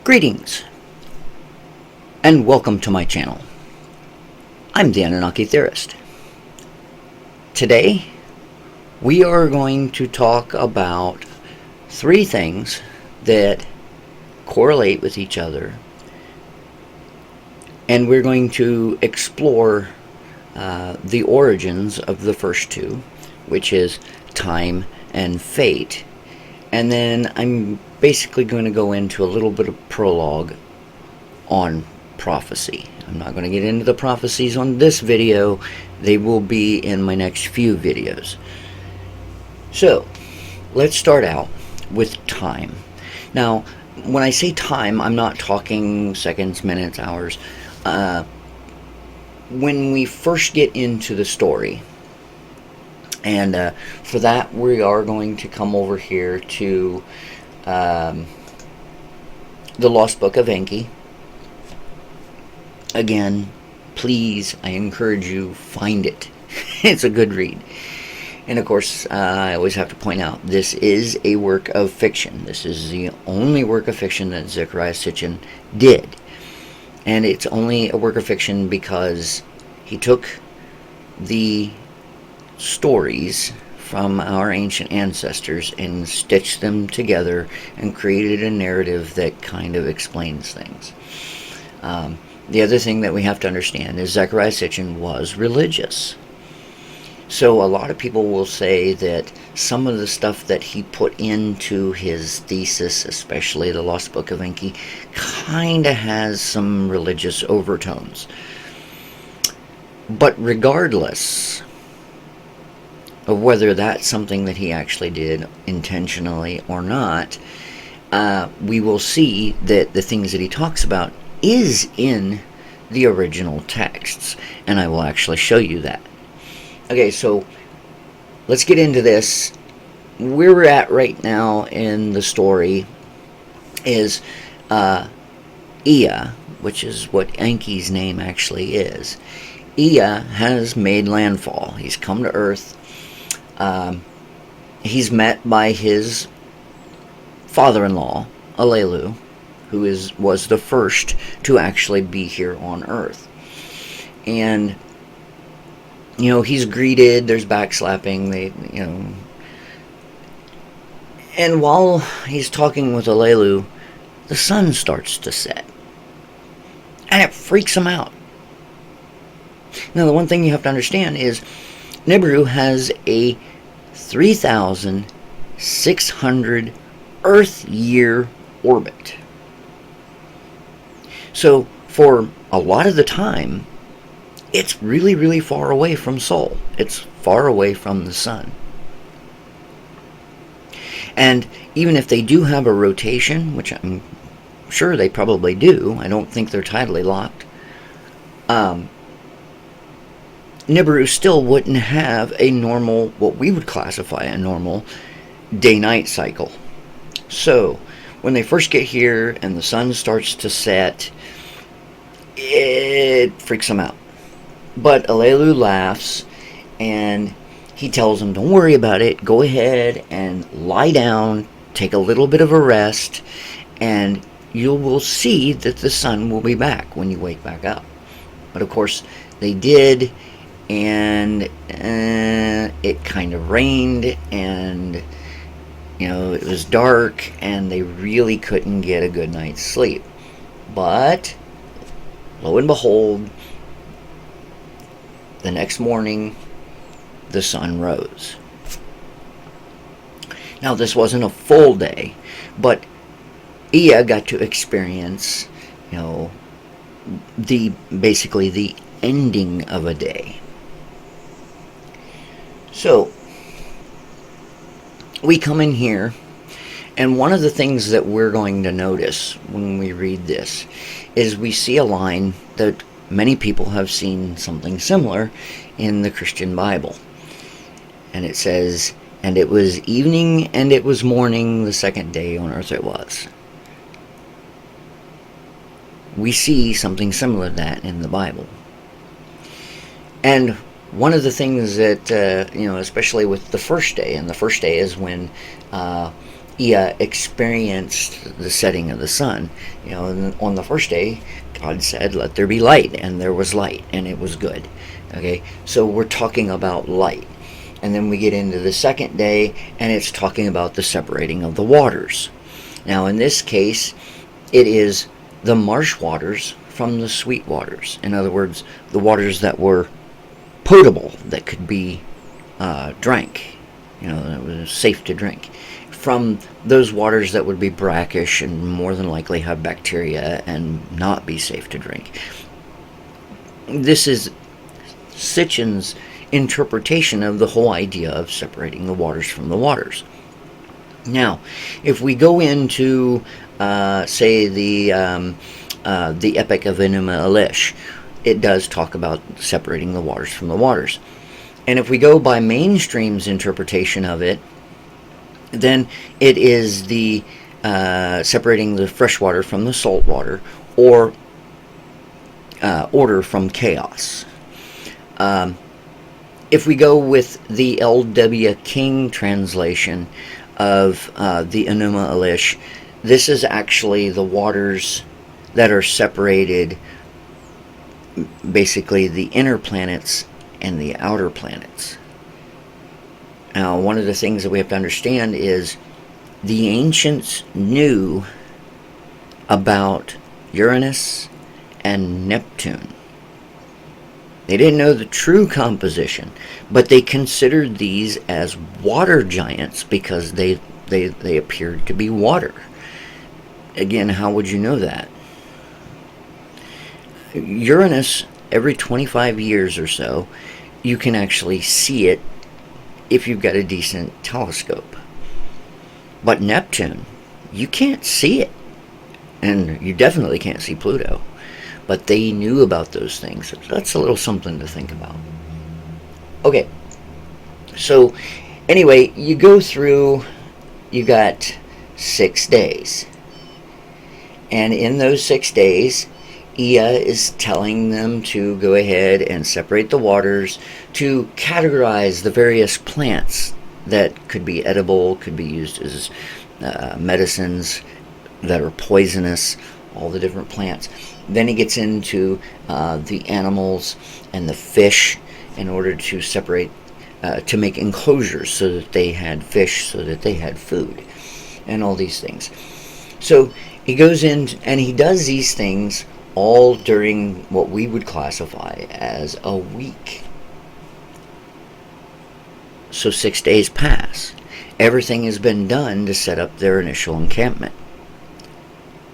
Greetings, and welcome to my channel. I'm the Anunnaki Theorist. Today, we are going to talk about three things that correlate with each other, and we're going to explore the origins of the first two, which is time and fate. And then I'm basically going to go into a little bit of prologue on prophecy. I'm not going to get into the prophecies on this video. They will be in my next few videos. So, let's start out with time. Now, when I say time, I'm not talking seconds, minutes, hours. When we first get into the story, and for that we are going to come over here to the Lost Book of Enki. Again, please, I encourage you, find it. It's a good read. And of course, I always have to point out, this is a work of fiction. This is the only work of fiction that Zecharia Sitchin did. And it's only a work of fiction because he took the stories from our ancient ancestors and stitched them together and created a narrative that kind of explains things. The other thing that we have to understand is Zecharia Sitchin was religious. So a lot of people will say that some of the stuff that he put into his thesis, especially the Lost Book of Enki, kind of has some religious overtones. But regardless of whether that's something that he actually did intentionally or not, we will see that the things that he talks about is in the original texts, and I will actually show you that. Okay, so let's get into this. Where we're at right now in the story is Ea, which is what Enki's name actually is. Ea has made landfall. He's come to Earth. He's met by his father-in-law, Alelu, who was the first to actually be here on Earth. And, you know, he's greeted, there's backslapping, and while he's talking with Alelu, the sun starts to set. And it freaks him out. Now, the one thing you have to understand is Nibiru has a 3,600 Earth year orbit. So, for a lot of the time, it's really, really far away from Sol. It's far away from the sun. And even if they do have a rotation, which I'm sure they probably do, I don't think they're tidally locked, Nibiru still wouldn't have a normal, what we would classify a normal day-night cycle. So, when they first get here and the sun starts to set, it freaks them out. But Alelu laughs, and he tells them, don't worry about it, go ahead and lie down, take a little bit of a rest, and you will see that the sun will be back when you wake back up. But of course, they did, and it kind of rained, and it was dark, and they really couldn't get a good night's sleep. But lo and behold, the next morning the sun rose. Now, this wasn't a full day, but Ea got to experience basically the ending of a day. So, we come in here, and one of the things that we're going to notice when we read this is we see a line that many people have seen something similar in the Christian Bible. And it says, and it was evening and it was morning, the second day on earth it was. We see something similar to that in the Bible. And one of the things that, especially with the first day, and the first day is when Ea experienced the setting of the sun. And on the first day, God said, "Let there be light," and there was light, and it was good. Okay, so we're talking about light. And then we get into the second day, and it's talking about the separating of the waters. Now, in this case, it is the marsh waters from the sweet waters. In other words, the waters that were potable, that could be drank, that was safe to drink, from those waters that would be brackish and more than likely have bacteria and not be safe to drink. This is Sitchin's interpretation of the whole idea of separating the waters from the waters. Now, if we go into, say, the Epic of Enuma Elish, it does talk about separating the waters from the waters. And if we go by mainstream's interpretation of it, then it is the separating the fresh water from the salt water, or order from chaos. If we go with the L.W. King translation of the Enuma Elish, this is actually the waters that are separated, basically the inner planets and the outer planets. Now, one of the things that we have to understand is the ancients knew about Uranus and Neptune. They didn't know the true composition, but they considered these as water giants because they appeared to be water. Again, how would you know that? Uranus, every 25 years or so, you can actually see it if you've got a decent telescope. But Neptune, you can't see it. And you definitely can't see Pluto. But they knew about those things. So that's a little something to think about. Okay. So, anyway, you go through, you got 6 days. And in those 6 days, Ea is telling them to go ahead and separate the waters, to categorize the various plants that could be edible, could be used as medicines that are poisonous, all the different plants. Then he gets into the animals and the fish in order to separate, to make enclosures so that they had fish, so that they had food, and all these things. So he goes in and he does these things all during what we would classify as a week. So 6 days pass. Everything has been done to set up their initial encampment.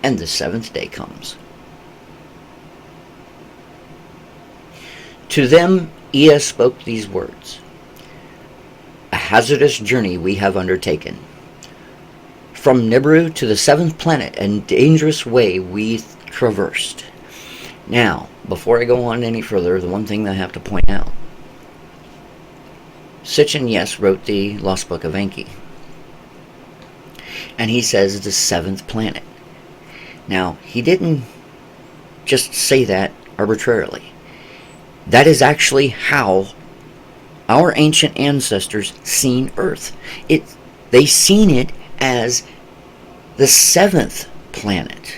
And the 7th day comes. To them, Ea spoke these words: "A hazardous journey we have undertaken. From Nibiru to the 7th planet, a dangerous way we traversed." Now, before I go on any further, the one thing that I have to point out: Sitchin, yes, wrote the Lost Book of Enki. And he says the 7th planet. Now, he didn't just say that arbitrarily. That is actually how our ancient ancestors seen Earth. They seen it as the 7th planet.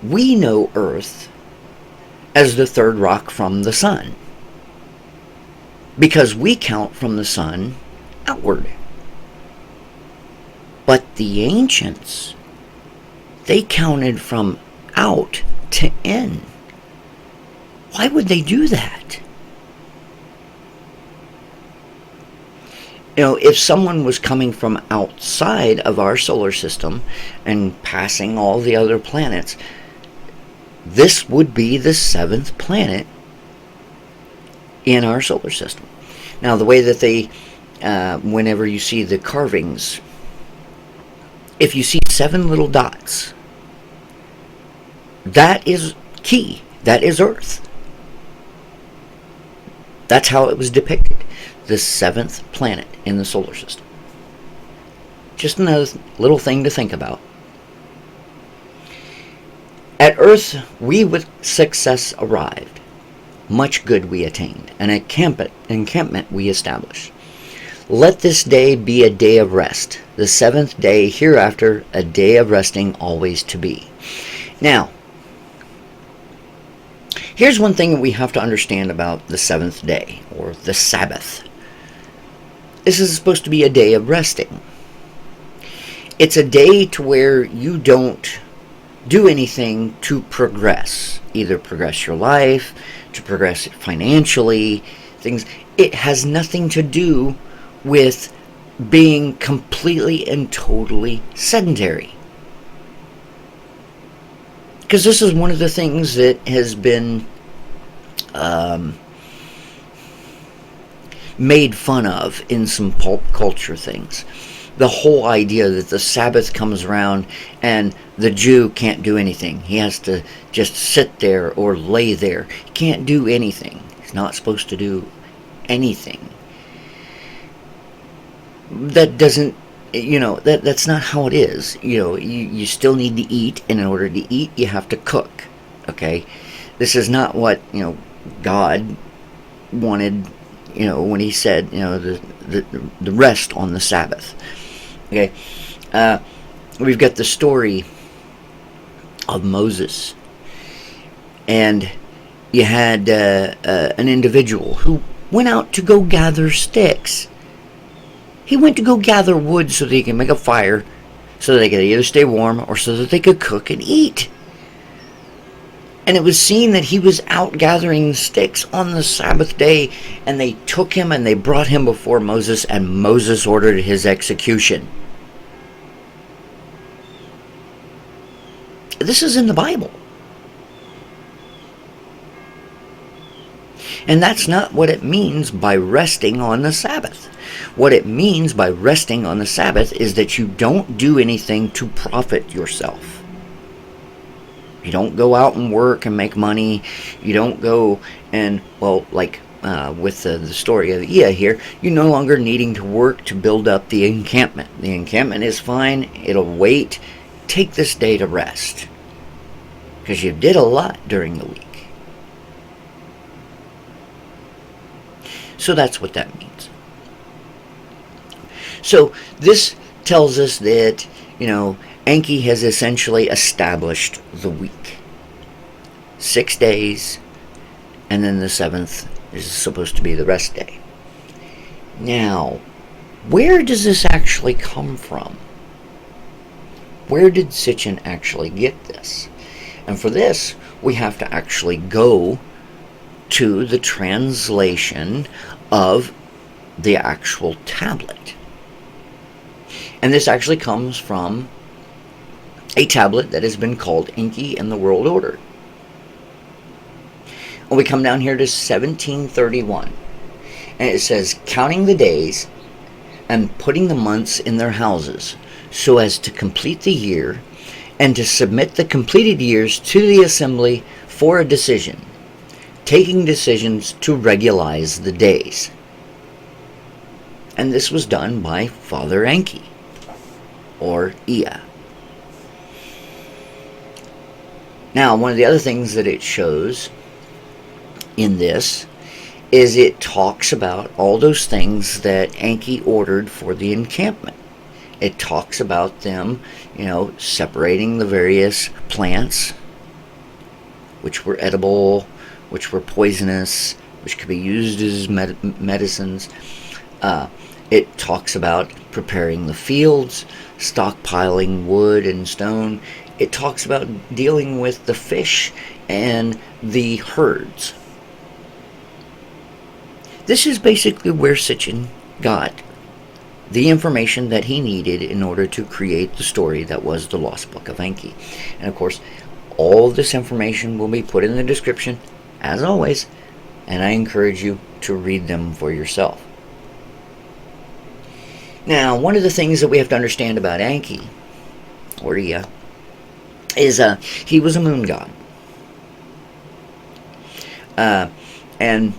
We know Earth as the 3rd rock from the sun, because we count from the sun outward. But the ancients, they counted from out to in. Why would they do that? If someone was coming from outside of our solar system and passing all the other planets, this would be the 7th planet in our solar system. Now, the way that they, whenever you see the carvings, if you see 7 little dots, that is key. That is Earth. That's how it was depicted. The 7th planet in the solar system. Just another little thing to think about. At Earth, we with success arrived. Much good we attained. An encampment we established. Let this day be a day of rest, the seventh day hereafter a day of resting always to be. Now, here's one thing that we have to understand about the seventh day, or the Sabbath. This is supposed to be a day of resting. It's a day to where you don't do anything to progress. Either progress your life, to progress it financially, things. It has nothing to do with being completely and totally sedentary. Because this is one of the things that has been made fun of in some pulp culture things. The whole idea that the Sabbath comes around and the Jew can't do anything. He has to just sit there or lay there. He can't do anything. He's not supposed to do anything. That doesn't, that's not how it is. You still need to eat, and in order to eat, you have to cook. Okay? This is not what, God wanted, when he said, the rest on the Sabbath. Okay? We've got the story of Moses. And you had an individual who went out to go gather sticks. He went to go gather wood so that he could make a fire, so that they could either stay warm or so that they could cook and eat. And it was seen that he was out gathering sticks on the Sabbath day, and they took him and they brought him before Moses, and Moses ordered his execution. This is in the Bible. And that's not what it means by resting on the Sabbath. What it means by resting on the Sabbath is that you don't do anything to profit yourself. You don't go out and work and make money. You don't go and, with the story of Ea here, you're no longer needing to work to build up the encampment. The encampment is fine. It'll wait. Take this day to rest. Because you did a lot during the week. So that's what that means. So this tells us that, Enki has essentially established the week. 6 days, and then the seventh is supposed to be the rest day. Now, where does this actually come from? Where did Sitchin actually get this? And for this, we have to actually go to the translation of the actual tablet. And this actually comes from a tablet that has been called Enki and the World Order. And we come down here to 1731. And it says, counting the days and putting the months in their houses so as to complete the year and to submit the completed years to the assembly for a decision, taking decisions to regularize the days. And this was done by Father Enki, or Ea. Now, one of the other things that it shows in this is it talks about all those things that Enki ordered for the encampment. It talks about them, separating the various plants, which were edible, which were poisonous, which could be used as medicines. It talks about preparing the fields, stockpiling wood and stone. It talks about dealing with the fish and the herds. This is basically where Sitchin got the information that he needed in order to create the story that was the Lost Book of Enki. And of course, all of this information will be put in the description, as always, and I encourage you to read them for yourself. Now, one of the things that we have to understand about Enki, or Ea, is he was a moon god. And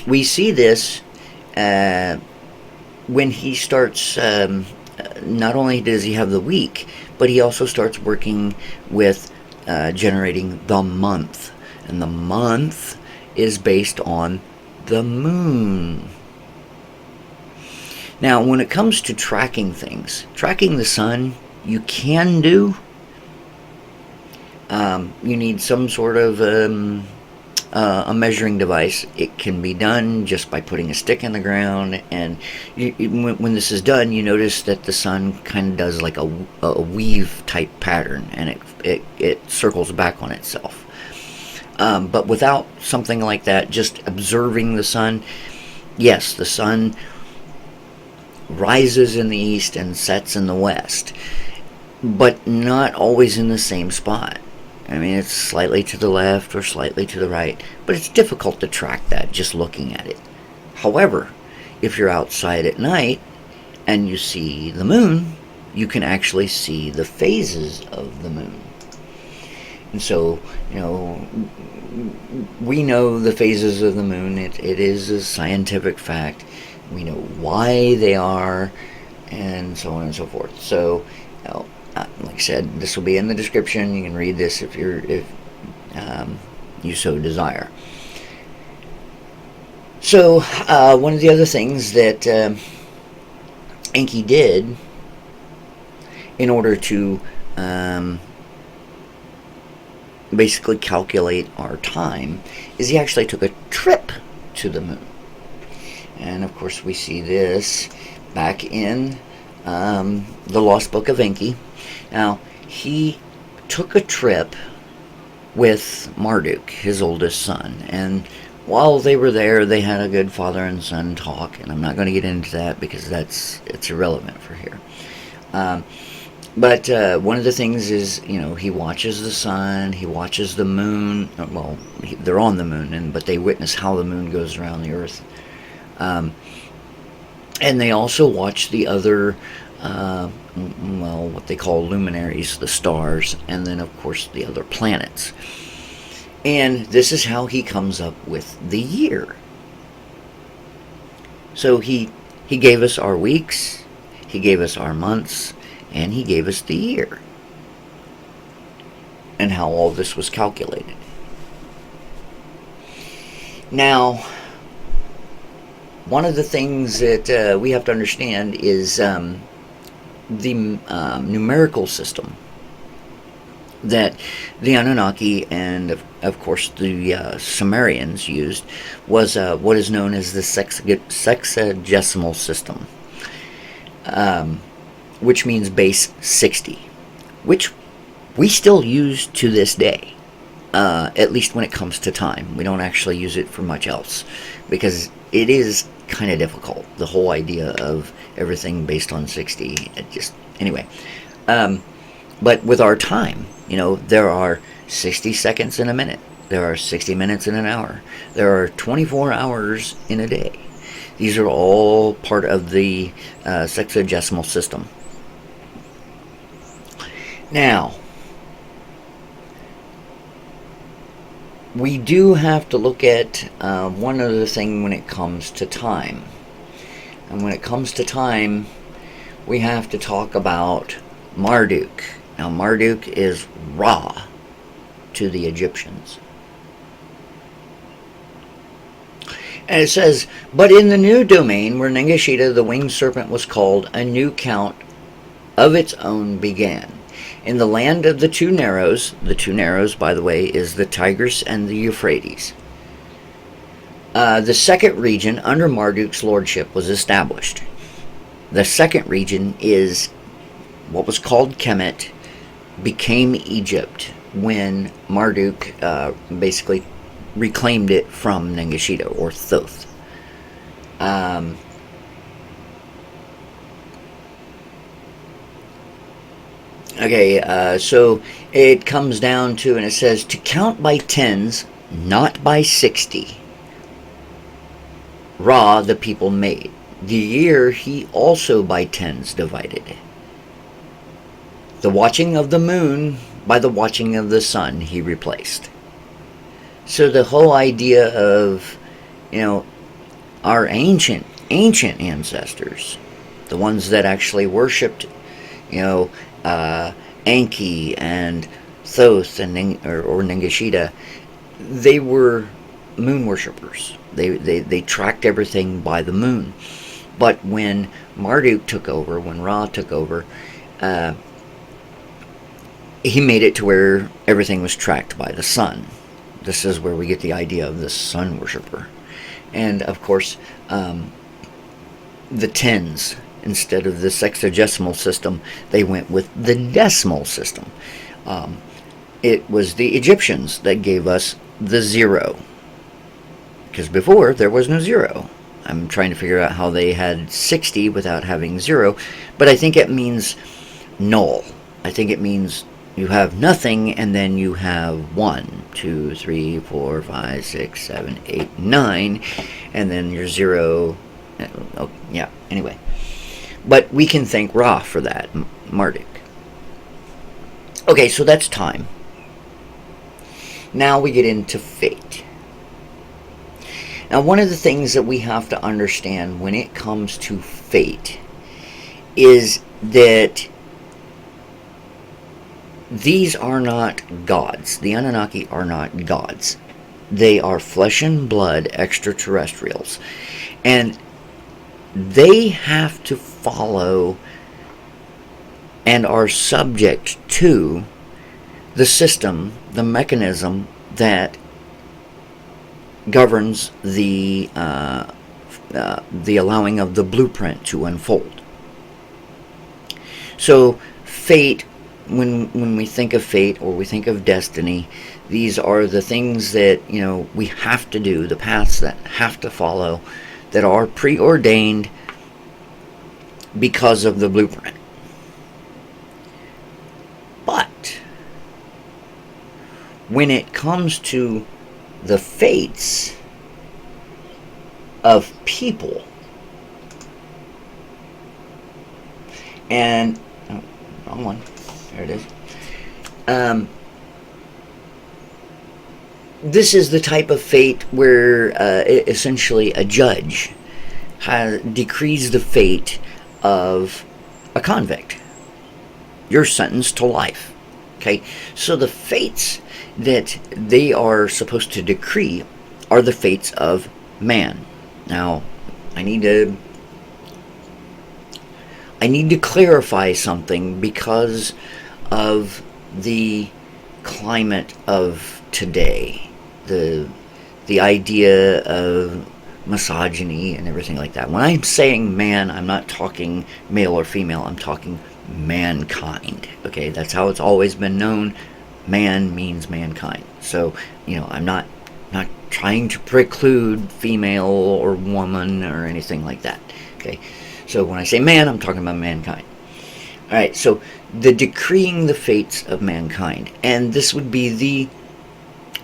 we see this when he starts, not only does he have the week, but he also starts working with generating the month. And the month is based on the moon. Now, when it comes to tracking things, tracking the sun, you can do. You need some sort of a measuring device. It can be done just by putting a stick in the ground, and when this is done, you notice that the sun kind of does like a weave type pattern, and it circles back on itself. But without something like that, just observing the sun, yes, the sun rises in the east and sets in the west, but not always in the same spot. I mean, it's slightly to the left or slightly to the right, but it's difficult to track that just looking at it. However, if you're outside at night and you see the moon, you can actually see the phases of the moon. And so, we know the phases of the moon. It is a scientific fact. We know why they are, and so on and so forth. So, like I said, this will be in the description. You can read this if you so desire. So, one of the other things that Enki did in order to basically calculate our time is he actually took a trip to the moon. And of course we see this back in the Lost Book of Enki. Now, he took a trip with Marduk, his oldest son, and while they were there, they had a good father and son talk, and I'm not going to get into that because it's irrelevant for here. But one of the things is, he watches the sun, he watches the moon. Well, they're on the moon, but they witness how the moon goes around the earth. And they also watch the other, what they call luminaries, the stars, and then, of course, the other planets. And this is how he comes up with the year. So he gave us our weeks, he gave us our months, and he gave us the year. And how all this was calculated. Now, one of the things that we have to understand is the numerical system that the Anunnaki and, of course, the Sumerians used was what is known as the sexagesimal system, which means base 60, which we still use to this day, at least when it comes to time. We don't actually use it for much else, because it is kind of difficult, the whole idea of everything based on 60. Anyway. But with our time, there are 60 seconds in a minute. There are 60 minutes in an hour. There are 24 hours in a day. These are all part of the sexagesimal system. Now, we do have to look at one other thing when it comes to time. And when it comes to time, we have to talk about Marduk. Now, Marduk is Ra to the Egyptians. And it says, but in the new domain where Ningishita, the winged serpent, was called, a new count of its own began. In the land of the two Narrows, by the way, is the Tigris and the Euphrates. The second region under Marduk's lordship was established. The second region is what was called Kemet, became Egypt when Marduk basically reclaimed it from Ningishita, or Thoth. So it comes down to, and it says, to count by tens, not by 60. Ra the people made. The year he also by tens divided. The watching of the moon by the watching of the sun he replaced. So the whole idea of, our ancient ancestors, the ones that actually worshipped, Enki and Thoth and or Ningishita, they were moon worshippers. They tracked everything by the moon. But when Marduk took over, when Ra took over, he made it to where everything was tracked by the sun. This is where we get the idea of the sun worshiper. And of course, the tens, instead of the sexagesimal system, they went with the decimal system. It was the Egyptians that gave us the 0. Because before, there was no 0. I'm trying to figure out how they had 60 without having 0. But I think it means null. I think it means you have nothing, and then you have 1, 2, 3, 4, 5, 6, 7, 8, 9, and then your 0. Oh, yeah, anyway. But we can thank Ra for that, Marduk. Okay, so that's time. Now we get into fate. Now, one of the things that we have to understand when it comes to fate is that these are not gods. The Anunnaki are not gods. They are flesh and blood extraterrestrials. And they have to follow and are subject to the system, the mechanism that governs the allowing of the blueprint to unfold. So fate, when we think of fate or we think of destiny, these are the things that we have to do, the paths that have to follow, that are preordained because of the blueprint. But when it comes to the fates of people, and wrong one, there it is. This is the type of fate where essentially a judge decrees the fate of a convict. You're sentenced to life. Okay, so the fates that they are supposed to decree are the fates of man. Now, I need to clarify something because of the climate of today, the idea of misogyny and everything like that. When I'm saying man, I'm not talking male or female. I'm talking mankind. Okay, that's how it's always been known. Man means mankind. So, I'm not trying to preclude female or woman or anything like that. Okay, so when I say man, I'm talking about mankind. All right, so the decreeing the fates of mankind, and this would be the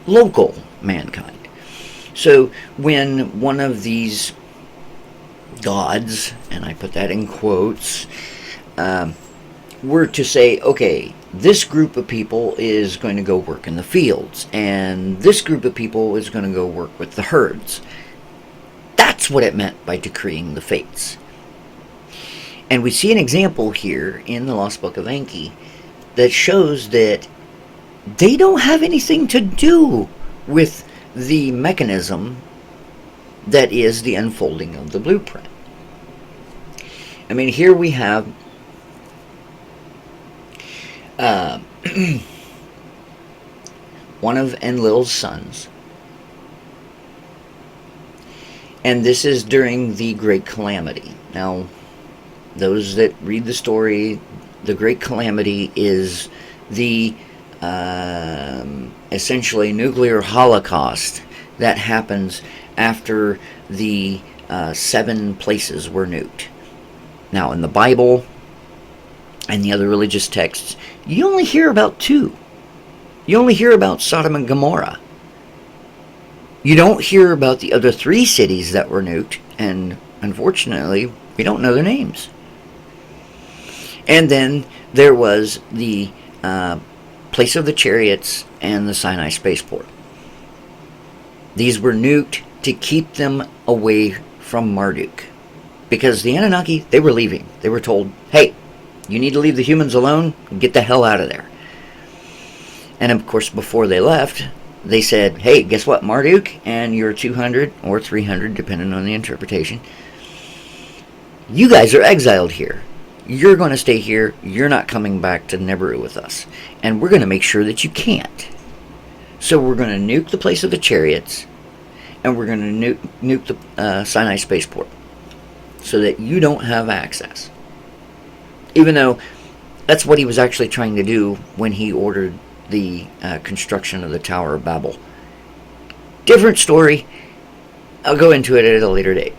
local mankind. So when one of these gods, and I put that in quotes, were to say, okay, this group of people is going to go work in the fields, and this group of people is going to go work with the herds. That's what it meant by decreeing the fates. And we see an example here in the Lost Book of Enki that shows that they don't have anything to do with the mechanism that is the unfolding of the blueprint. I mean, here we have one of Enlil's sons, and this is during the Great Calamity. Now, those that read the story, the Great Calamity is the essentially nuclear holocaust that happens after the 7 places were nuked. Now, in the Bible and the other religious texts, you only hear about 2. You only hear about Sodom and Gomorrah. You don't hear about the other 3 cities that were nuked, and unfortunately, we don't know their names. And then there was the place of the chariots and the Sinai spaceport. These were nuked to keep them away from Marduk. Because the Anunnaki, they were leaving. They were told, hey, you need to leave the humans alone, get the hell out of there. And of course, before they left, they said, hey, guess what, Marduk and your 200 or 300, depending on the interpretation, You guys are exiled here. You're going to stay here. You're not coming back to Nibiru with us. And we're going to make sure that you can't. So we're going to nuke the place of the chariots, and we're going to nuke the Sinai spaceport so that you don't have access. Even though that's what he was actually trying to do when he ordered the construction of the Tower of Babel. Different story. I'll go into it at a later date.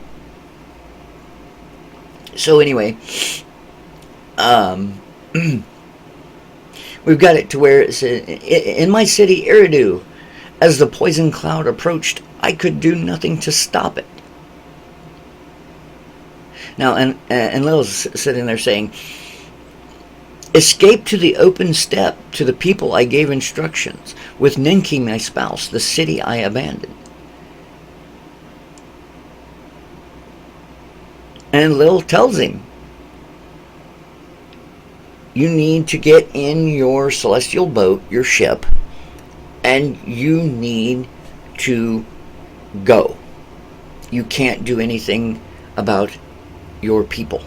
So anyway, we've got it to where it says, in my city, Eridu, as the poison cloud approached, I could do nothing to stop it. Now, and Lil's sitting there saying, escape to the open steppe, to the people I gave instructions. With Ninki, my spouse, the city I abandoned. And Lil tells him, you need to get in your celestial boat, your ship, and you need to go. You can't do anything about your people.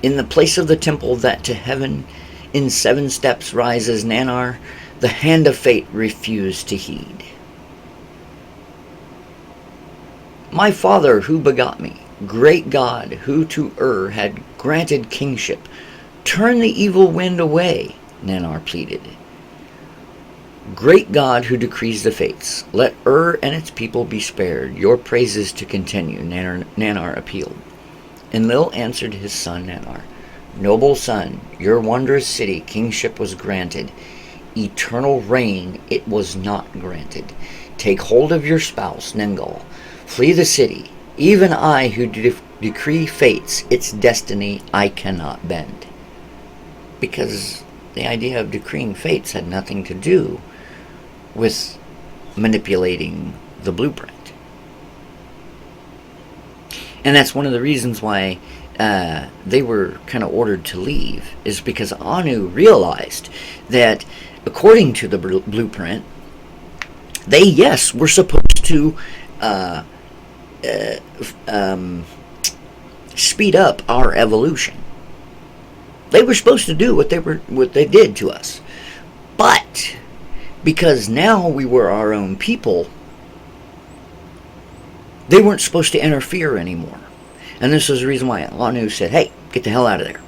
In the place of the temple that to heaven in 7 steps rises Nanar, the hand of fate refused to heed. My father who begot me, great God who to had granted kingship, turn the evil wind away, Nanar pleaded. Great God who decrees the fates, let and its people be spared, your praises to continue, Nanar appealed. Enlil answered his son Nanar, noble son, your wondrous city kingship was granted. Eternal reign it was not granted. Take hold of your spouse, Nengal. Flee the city. Even I who decree fates, its destiny I cannot bend. Because the idea of decreeing fates had nothing to do with manipulating the blueprint. And that's one of the reasons why they were kind of ordered to leave, is because Anu realized that according to the blueprint, they, yes, were supposed to speed up our evolution. They were supposed to do what they did to us. But because now we were our own people, they weren't supposed to interfere anymore. And this was the reason why Anu said, hey, get the hell out of there.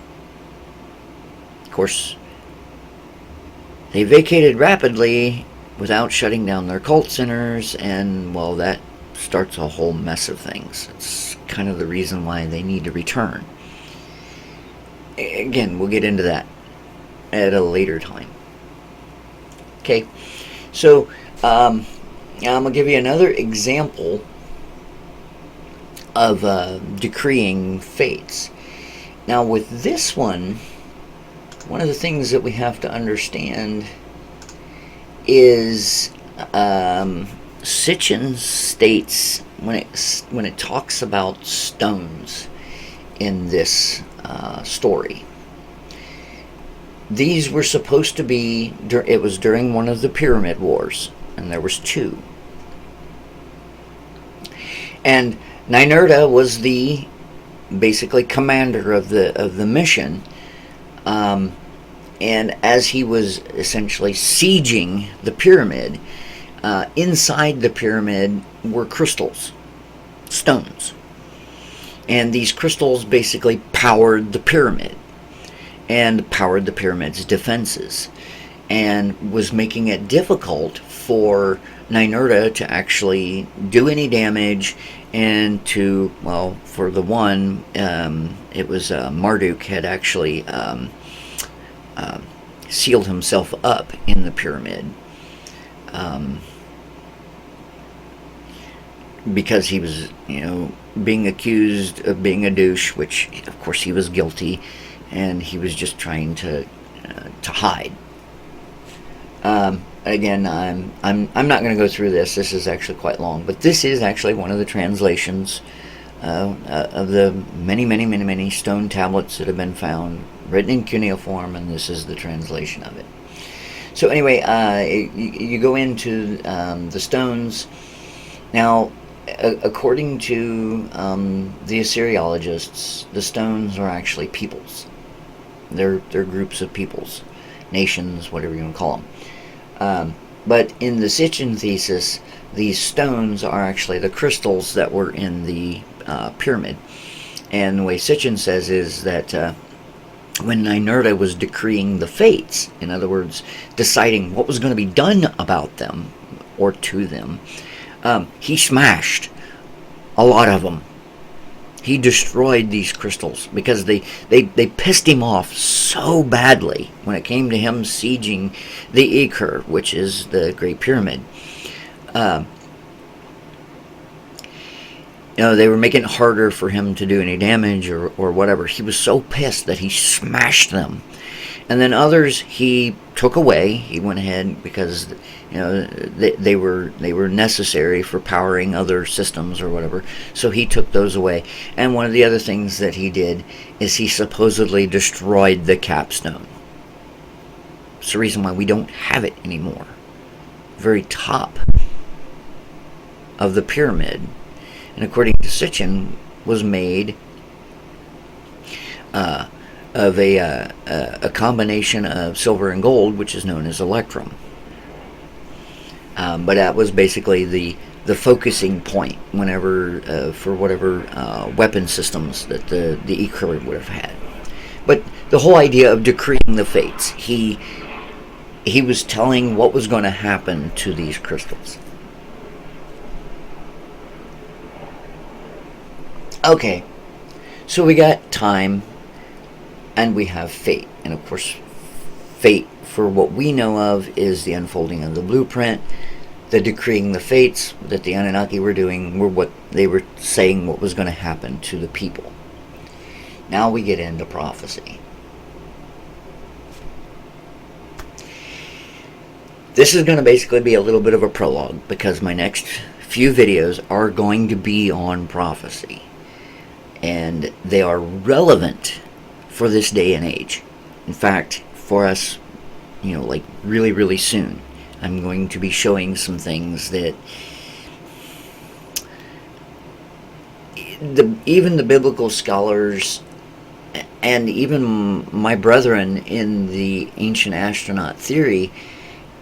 Of course, they vacated rapidly without shutting down their cult centers, and, well, that starts a whole mess of things. It's kind of the reason why they need to return. Again, we'll get into that at a later time. Okay, so I'm going to give you another example of decreeing fates. Now with this one of the things that we have to understand is Sitchin states when it talks about stones in this story, these were supposed to be, it was during one of the pyramid wars, and there was 2. And Ninurta was the basically commander of the mission, and as he was essentially sieging the pyramid, inside the pyramid were crystals, stones, and these crystals basically powered the pyramid and powered the pyramid's defenses, and was making it difficult for Ninurta to actually do any damage, and to, well, for the one, it was Marduk had actually sealed himself up in the pyramid because he was, being accused of being a douche, which of course he was guilty, and he was just trying to hide. Again, I'm not going to go through this. This is actually quite long, but this is actually one of the translations of the many stone tablets that have been found, written in cuneiform, and this is the translation of it. So anyway, you go into the stones. Now, according to the Assyriologists, the stones are actually peoples. They're groups of peoples, nations, whatever you want to call them. But in the Sitchin thesis, these stones are actually the crystals that were in the pyramid. And the way Sitchin says is that when Ninurta was decreeing the fates, in other words, deciding what was going to be done about them or to them, he smashed a lot of them. He destroyed these crystals because they pissed him off so badly when it came to him sieging the Iker, which is the Great Pyramid. They were making it harder for him to do any damage or whatever. He was so pissed that he smashed them. And then others he took away. He went ahead because they were necessary for powering other systems or whatever. So he took those away. And one of the other things that he did is he supposedly destroyed the capstone. It's the reason why we don't have it anymore. Very top of the pyramid, and according to Sitchin, was made of a combination of silver and gold, which is known as electrum. But that was basically the focusing point whenever for whatever weapon systems that the Iker would have had. But the whole idea of decreeing the fates, he was telling what was going to happen to these crystals. Okay, so we got time, and we have fate. And of course, fate, for what we know of, is the unfolding of the blueprint. The decreeing the fates that the Anunnaki were doing were what they were saying what was going to happen to the people. Now we get into prophecy. This is going to basically be a little bit of a prologue, because my next few videos are going to be on prophecy. And they are relevant for this day and age. In fact, for us, like really, really soon, I'm going to be showing some things that even the biblical scholars and even my brethren in the ancient astronaut theory,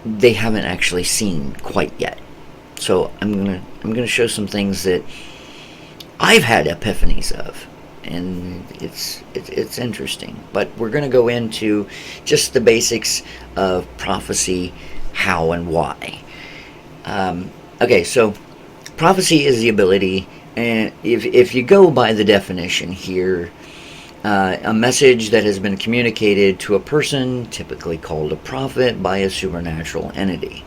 they haven't actually seen quite yet. So I'm gonna show some things that I've had epiphanies of, and it's interesting. But we're going to go into just the basics of prophecy, how and why. Okay, so prophecy is the ability, and if you go by the definition here, a message that has been communicated to a person, typically called a prophet, by a supernatural entity.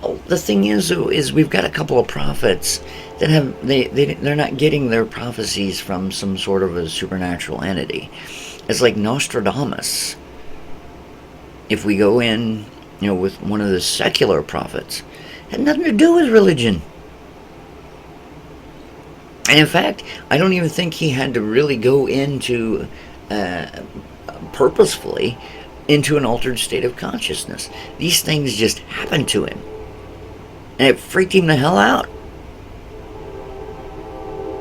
Well, the thing is, though, is we've got a couple of prophets that have they're not getting their prophecies from some sort of a supernatural entity. It's like Nostradamus. If we go in, with one of the secular prophets, it had nothing to do with religion. And in fact, I don't even think he had to really go into purposefully into an altered state of consciousness. These things just happened to him, and it freaked him the hell out.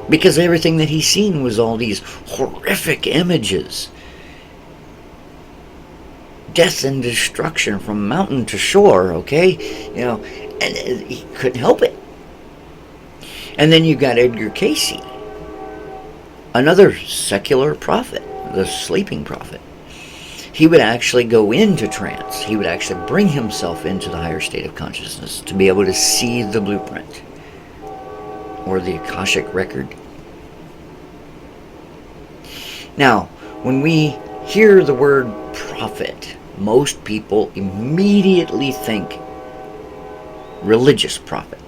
Because everything that he's seen was all these horrific images. Death and destruction from mountain to shore, okay? And he couldn't help it. And then you've got Edgar Cayce, another secular prophet, the sleeping prophet. He would actually go into trance. He would actually bring himself into the higher state of consciousness to be able to see the blueprint or the Akashic record. Now, when we hear the word prophet, most people immediately think religious prophet.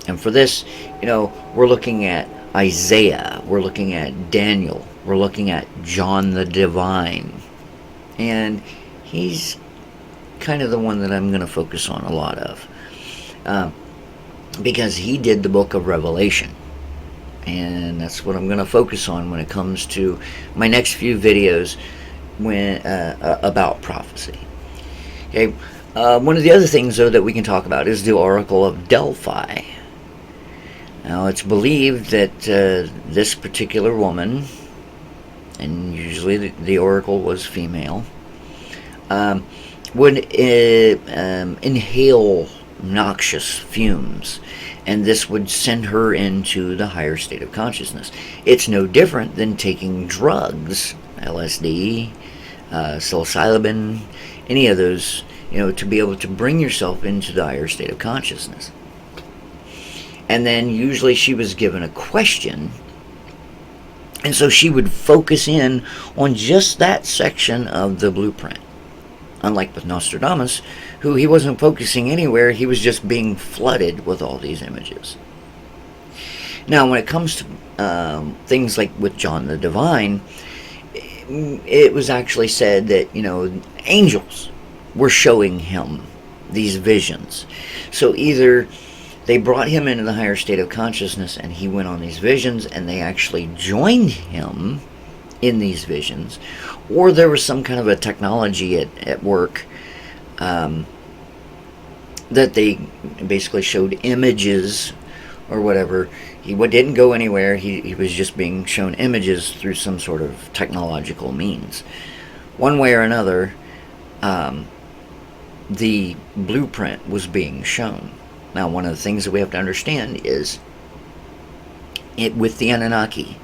And for this, we're looking at Isaiah, we're looking at Daniel, we're looking at John the Divine. And he's kind of the one that I'm going to focus on a lot of. Because he did the book of Revelation. And that's what I'm going to focus on when it comes to my next few videos about prophecy. Okay, one of the other things, though, that we can talk about is the Oracle of Delphi. Now, it's believed that this particular woman, and usually the oracle was female, would inhale noxious fumes, and this would send her into the higher state of consciousness. It's no different than taking drugs, LSD, psilocybin, any of those, to be able to bring yourself into the higher state of consciousness. And then usually she was given a question, and so she would focus in on just that section of the blueprint. Unlike with Nostradamus, who he wasn't focusing anywhere, he was just being flooded with all these images. Now, when it comes to things like with John the Divine, it was actually said that, angels were showing him these visions. So either they brought him into the higher state of consciousness and he went on these visions and they actually joined him in these visions, or there was some kind of a technology at work that they basically showed images or whatever. He didn't go anywhere. He was just being shown images through some sort of technological means. One way or another, the blueprint was being shown. Now, one of the things that we have to understand is, with the Anunnaki,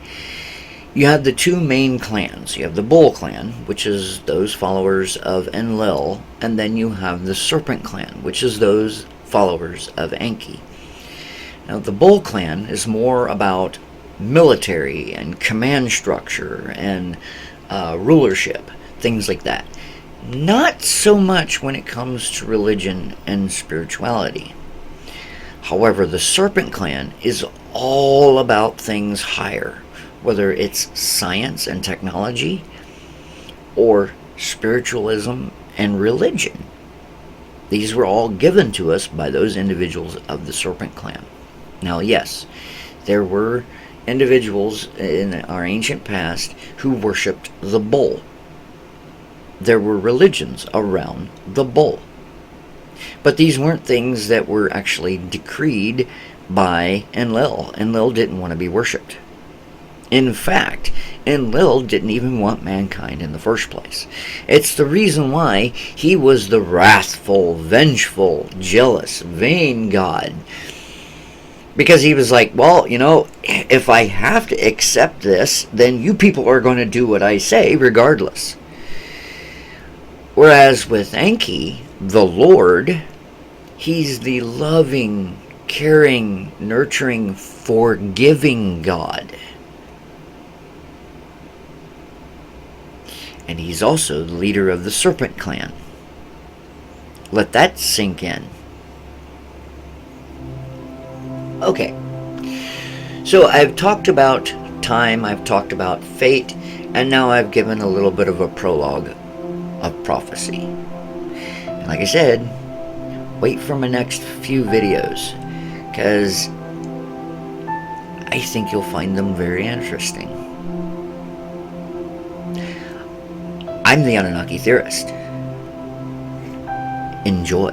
you have the two main clans. You have the Bull clan, which is those followers of Enlil, and then you have the Serpent clan, which is those followers of Enki. Now, the Bull clan is more about military and command structure and rulership, things like that. Not so much when it comes to religion and spirituality. However, the Serpent clan is all about things higher, whether it's science and technology or spiritualism and religion. These were all given to us by those individuals of the Serpent clan. Now, yes, there were individuals in our ancient past who worshipped the bull. There were religions around the bull. But these weren't things that were actually decreed by Enlil. Enlil didn't want to be worshipped. In fact, Enlil didn't even want mankind in the first place. It's the reason why he was the wrathful, vengeful, jealous, vain god. Because he was like, well, if I have to accept this, then you people are going to do what I say regardless. Whereas with Enki, the Lord, he's the loving, caring, nurturing, forgiving God. And he's also the leader of the Serpent clan. Let that sink in. Okay. So I've talked about time, I've talked about fate, and now I've given a little bit of a prologue of prophecy. And like I said, wait for my next few videos, because I think you'll find them very interesting. I'm the Anunnaki Theorist. Enjoy.